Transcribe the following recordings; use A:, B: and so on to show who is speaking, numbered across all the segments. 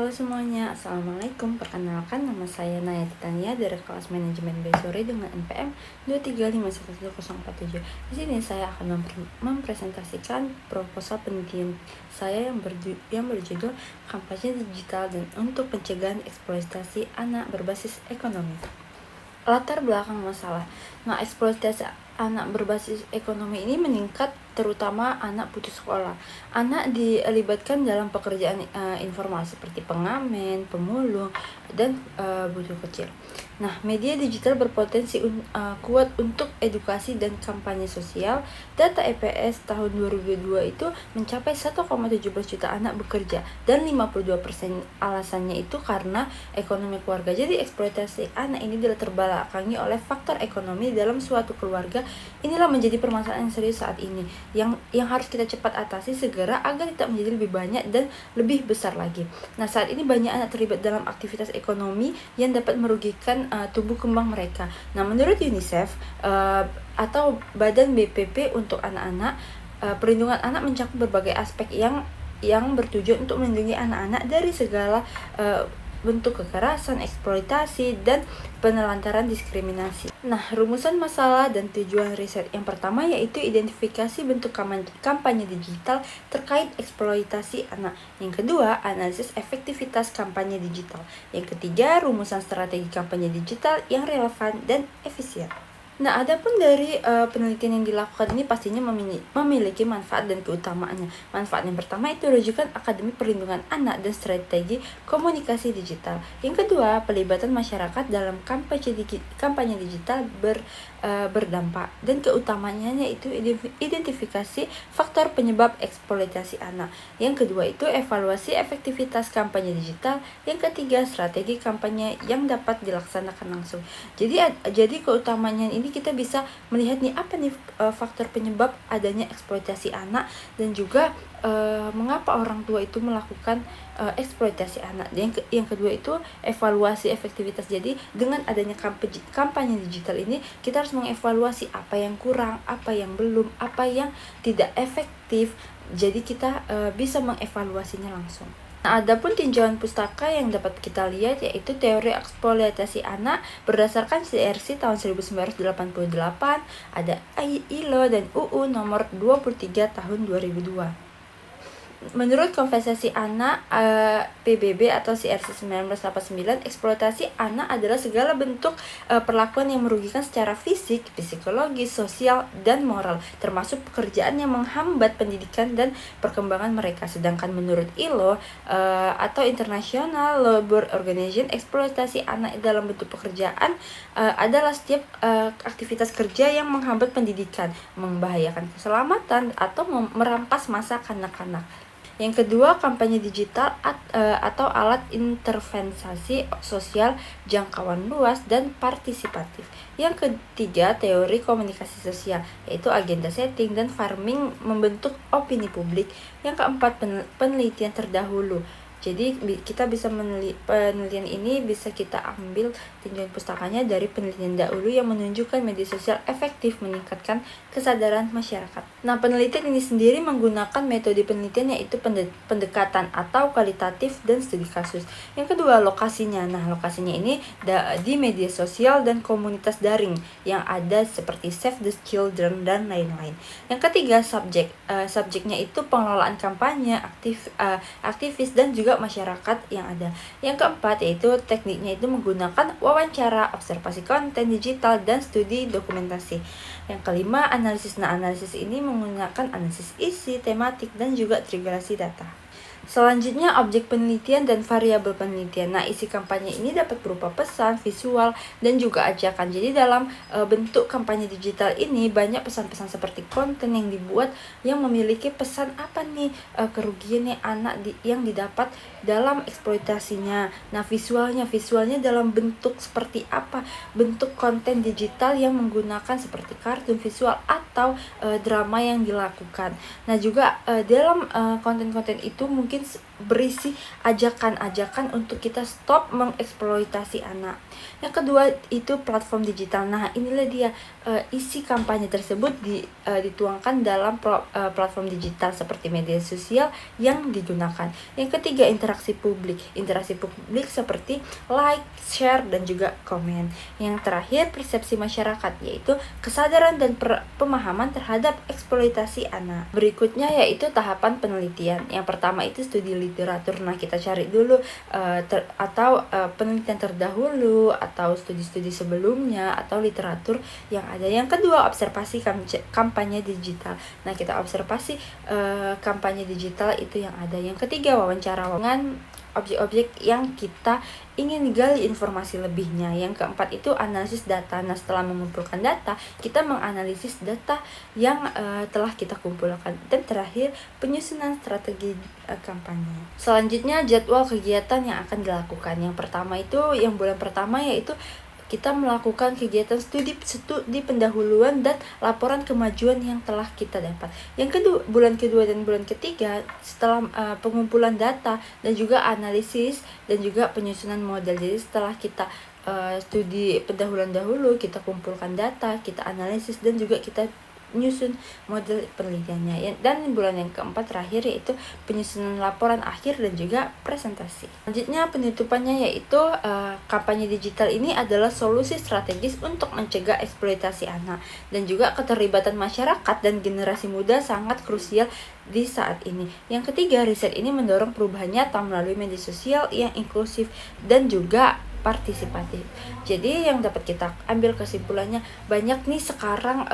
A: Halo semuanya, Assalamualaikum. Perkenalkan, nama saya Naya Titania dari kelas manajemen B Sore dengan NPM 235111047. Di sini saya akan mempresentasikan proposal penelitian saya yang berjudul Kampanye Digital dan untuk Pencegahan Eksploitasi Anak Berbasis Ekonomi. Latar belakang masalah. Nah, eksploitasi anak berbasis ekonomi ini meningkat terutama anak putus sekolah. Anak dilibatkan dalam pekerjaan informal seperti pengamen, pemulung, dan buruh kecil. Nah, media digital berpotensi kuat untuk edukasi dan kampanye sosial. Data EPS tahun 2002 itu mencapai 1,17 juta anak bekerja dan 52% alasannya itu karena ekonomi keluarga. Jadi eksploitasi anak ini dilatar belakangi oleh faktor ekonomi dalam suatu keluarga. Inilah menjadi permasalahan yang serius saat ini yang harus kita cepat atasi segera agar tidak menjadi lebih banyak dan lebih besar lagi. Nah, saat ini banyak anak terlibat dalam aktivitas ekonomi yang dapat merugikan tumbuh kembang mereka. Nah, menurut UNICEF atau Badan BPP untuk anak-anak, perlindungan anak mencakup berbagai aspek yang bertujuan untuk melindungi anak-anak dari segala bentuk kekerasan, eksploitasi, dan penelantaran diskriminasi. Nah, rumusan masalah dan tujuan riset yang pertama yaitu identifikasi bentuk kampanye digital terkait eksploitasi anak. Yang kedua, analisis efektivitas kampanye digital. Yang ketiga, rumusan strategi kampanye digital yang relevan dan efisien. Nah, adapun dari penelitian yang dilakukan ini pastinya memiliki manfaat dan keutamaannya. Manfaat yang pertama itu rujukan Akademi Perlindungan Anak dan Strategi Komunikasi Digital. Yang kedua, pelibatan masyarakat dalam kampanye digital berdampak. Dan keutamanya yaitu identifikasi faktor penyebab eksploitasi anak. Yang kedua itu evaluasi efektivitas kampanye digital. Yang ketiga, strategi kampanye yang dapat dilaksanakan langsung. Jadi keutamanya ini kita bisa melihat nih apa nih faktor penyebab adanya eksploitasi anak dan juga mengapa orang tua itu melakukan eksploitasi anak. Yang kedua itu evaluasi efektivitas. Jadi dengan adanya kampanye digital ini kita harus mengevaluasi apa yang kurang, apa yang belum, apa yang tidak efektif. Jadi kita bisa mengevaluasinya langsung. Nah, adapun tinjauan pustaka yang dapat kita lihat yaitu teori eksploitasi anak berdasarkan CRC tahun 1988, ada ILO dan UU nomor 23 tahun 2002. Menurut Konvensi Anak PBB atau CRC 1989, eksploitasi anak adalah segala bentuk perlakuan yang merugikan secara fisik, psikologis, sosial, dan moral, termasuk pekerjaan yang menghambat pendidikan dan perkembangan mereka. Sedangkan menurut ILO atau International Labour Organization, eksploitasi anak dalam bentuk pekerjaan adalah setiap aktivitas kerja yang menghambat pendidikan, membahayakan keselamatan, atau merampas masa kanak-kanak. Yang kedua, kampanye digital atau alat intervensi sosial jangkauan luas dan partisipatif. Yang ketiga, teori komunikasi sosial, yaitu agenda setting dan farming membentuk opini publik. Yang keempat, penelitian terdahulu. Jadi kita bisa penelitian ini bisa kita ambil tinjauan pustakanya dari penelitian dahulu yang menunjukkan media sosial efektif meningkatkan kesadaran masyarakat. Nah, penelitian ini sendiri menggunakan metode penelitian yaitu pendekatan atau kualitatif dan studi kasus. Yang kedua, lokasinya. Nah, lokasinya ini di media sosial dan komunitas daring yang ada seperti Save the Children dan lain-lain. Yang ketiga, subjeknya itu pengelolaan kampanye, aktivis dan juga masyarakat yang ada. Yang keempat yaitu tekniknya itu menggunakan wawancara, observasi konten digital, dan studi dokumentasi. Yang kelima, analisis. Nah, analisis ini menggunakan analisis isi, tematik, dan juga triangulasi data. Selanjutnya, objek penelitian dan variabel penelitian. Nah, isi kampanye ini dapat berupa pesan, visual, dan juga ajakan. Jadi dalam bentuk kampanye digital ini banyak pesan-pesan seperti konten yang dibuat yang memiliki pesan apa nih kerugian anak yang didapat dalam eksploitasinya. Nah, visualnya dalam bentuk seperti apa? Bentuk konten digital yang menggunakan seperti kartun visual atau drama yang dilakukan. Nah, juga dalam konten-konten itu mungkin berisi ajakan-ajakan untuk kita stop mengeksploitasi anak. Yang kedua itu platform digital. Nah, inilah dia isi kampanye tersebut dituangkan dalam platform digital seperti media sosial yang digunakan. Yang ketiga, interaksi publik. Interaksi publik seperti like, share, dan juga komen. Yang terakhir, persepsi masyarakat, yaitu kesadaran dan pemahaman terhadap eksploitasi anak. Berikutnya yaitu tahapan penelitian. Yang pertama itu studi literatur. Nah, kita cari dulu penelitian terdahulu atau studi-studi sebelumnya atau literatur yang ada. Yang kedua, observasi kampanye digital. Nah, kita observasi kampanye digital itu yang ada. Yang ketiga, wawancara dengan objek-objek yang kita ingin gali informasi lebihnya. Yang keempat itu analisis data. Nah, setelah mengumpulkan data, kita menganalisis data yang telah kita kumpulkan. Dan terakhir, penyusunan strategi kampanye. Selanjutnya, jadwal kegiatan yang akan dilakukan. Yang pertama itu, yang bulan pertama yaitu kita melakukan kegiatan studi pendahuluan dan laporan kemajuan yang telah kita dapat. Yang kedua, bulan kedua dan bulan ketiga setelah pengumpulan data dan juga analisis dan juga penyusunan model. Jadi setelah kita studi pendahuluan dahulu, kita kumpulkan data, kita analisis dan juga kita menyusun model penelitiannya. Dan bulan yang keempat terakhir yaitu penyusunan laporan akhir dan juga presentasi. Selanjutnya penutupannya yaitu kampanye digital ini adalah solusi strategis untuk mencegah eksploitasi anak, dan juga keterlibatan masyarakat dan generasi muda sangat krusial di saat ini. Yang ketiga, riset ini mendorong perubahan nyata melalui media sosial yang inklusif dan juga partisipatif. Jadi yang dapat kita ambil kesimpulannya, banyak nih sekarang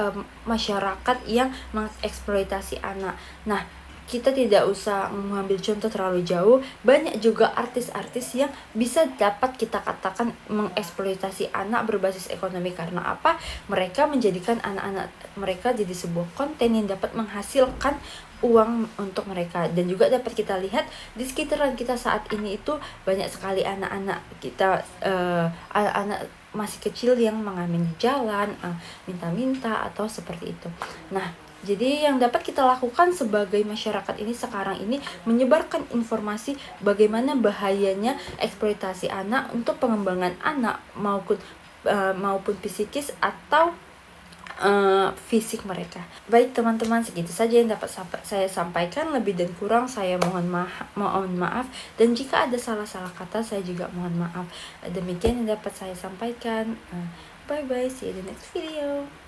A: masyarakat yang mengeksploitasi anak. Nah, kita tidak usah mengambil contoh terlalu jauh, banyak juga artis-artis yang bisa dapat kita katakan mengeksploitasi anak berbasis ekonomi. Karena apa? Mereka menjadikan anak-anak mereka jadi sebuah konten yang dapat menghasilkan uang untuk mereka. Dan juga dapat kita lihat di sekitaran kita saat ini itu banyak sekali anak-anak kita, anak-anak masih kecil yang mengamen di jalan, minta-minta atau seperti itu. Nah, jadi yang dapat kita lakukan sebagai masyarakat ini sekarang ini menyebarkan informasi bagaimana bahayanya eksploitasi anak untuk pengembangan anak maupun psikis atau fisik mereka. Baik teman-teman, segitu saja yang dapat saya sampaikan. Lebih dan kurang saya mohon maaf, dan jika ada salah-salah kata saya juga mohon maaf. Demikian yang dapat saya sampaikan. Bye bye, see you in the next video.